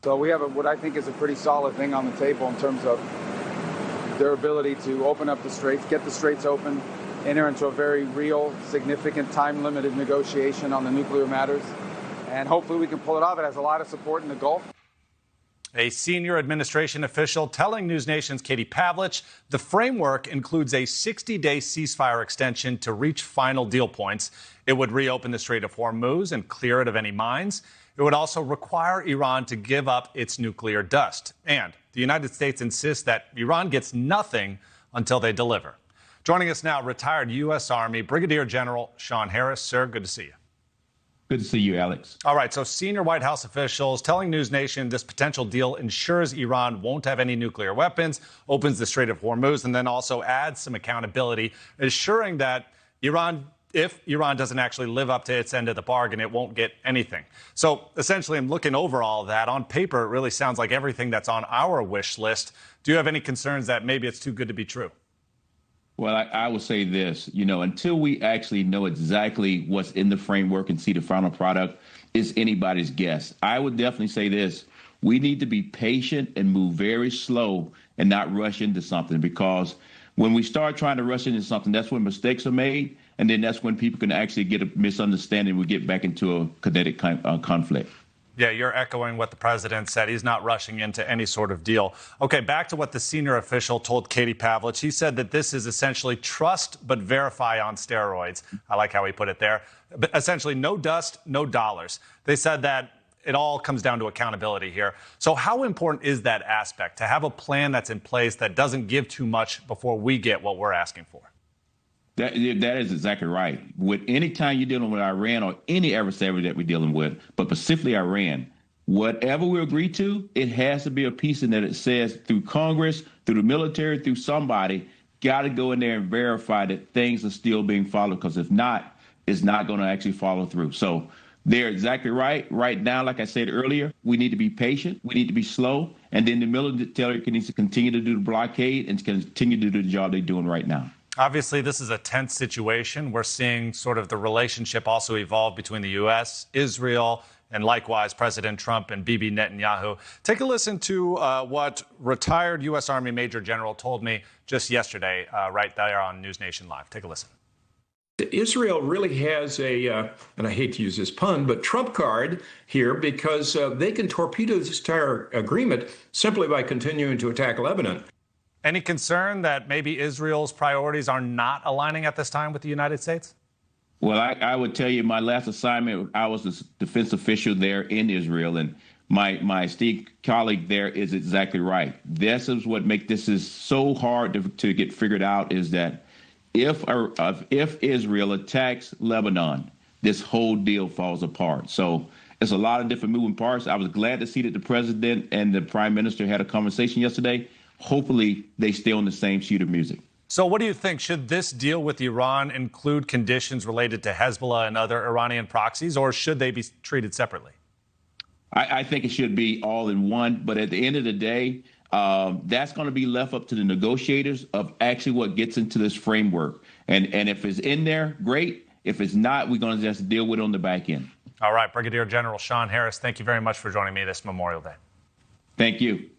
So we have what I think is a pretty solid thing on the table in terms of their ability to open up the straits, get the straits open, enter into a very real, significant, time-limited negotiation on the nuclear matters. And hopefully we can pull it off. It has a lot of support in the Gulf. A senior administration official telling NewsNation's Katie Pavlich the framework includes a 60-day ceasefire extension to reach final deal points. It would reopen the Strait of Hormuz and clear it of any mines. It would also require Iran to give up its nuclear dust. And the United States insists that Iran gets nothing until they deliver. Joining us now, retired U.S. Army Brigadier General Shawn Harris. Sir, good to see you. Good to see you, Alex. All right, so senior White House officials telling NewsNation this potential deal ensures Iran won't have any nuclear weapons, opens the Strait of Hormuz, and then also adds some accountability, assuring that if Iran doesn't actually live up to its end of the bargain, it won't get anything. So essentially, I'm looking over all of that. On paper, it really sounds like everything that's on our wish list. Do you have any concerns that maybe it's too good to be true? Well, I would say this, until we actually know exactly what's in the framework and see the final product, it's anybody's guess. I would definitely say this. We need to be patient and move very slow and not rush into something, because when we start trying to rush into something, that's when mistakes are made. And then that's when people can actually get a misunderstanding. We get back into a kinetic conflict. Yeah, you're echoing what the president said. He's not rushing into any sort of deal. Okay, back to what the senior official told Katie Pavlich. He said that this is essentially trust but verify on steroids. I like how he put it there. But essentially, no dust, no dollars. They said that it all comes down to accountability here. So how important is that aspect, to have a plan that's in place that doesn't give too much before we get what we're asking for? That is exactly right. With any time you're dealing with Iran or any adversary that we're dealing with, but specifically Iran, whatever we agree to, it has to be a piece in that it says through Congress, through the military, through somebody, got to go in there and verify that things are still being followed, because if not, it's not going to actually follow through. So they're exactly right. Right now, like I said earlier, we need to be patient. We need to be slow. And then the military needs to continue to do the blockade and continue to do the job they're doing right now. Obviously, this is a tense situation. We're seeing sort of the relationship also evolve between the U.S., Israel, and likewise President Trump and Bibi Netanyahu. Take a listen to what retired U.S. Army Major General told me just yesterday, right there on NewsNation Live. Take a listen. Israel really has and I hate to use this pun, but trump card here, because they can torpedo this entire agreement simply by continuing to attack Lebanon. Any concern that maybe Israel's priorities are not aligning at this time with the United States? Well, I would tell you, my last assignment, I was the defense official there in Israel, and my esteemed colleague there is exactly right. This is what makes this is so hard to get figured out, is that if Israel attacks Lebanon, this whole deal falls apart. So it's a lot of different moving parts. I was glad to see that the president and the prime minister had a conversation yesterday. Hopefully, they stay on the same sheet of music. So what do you think? Should this deal with Iran include conditions related to Hezbollah and other Iranian proxies, or should they be treated separately? I think it should be all in one. But at the end of the day, that's going to be left up to the negotiators of actually what gets into this framework. And if it's in there, great. If it's not, we're going to just deal with it on the back end. All right. Brigadier General Shawn Harris, thank you very much for joining me this Memorial Day. Thank you.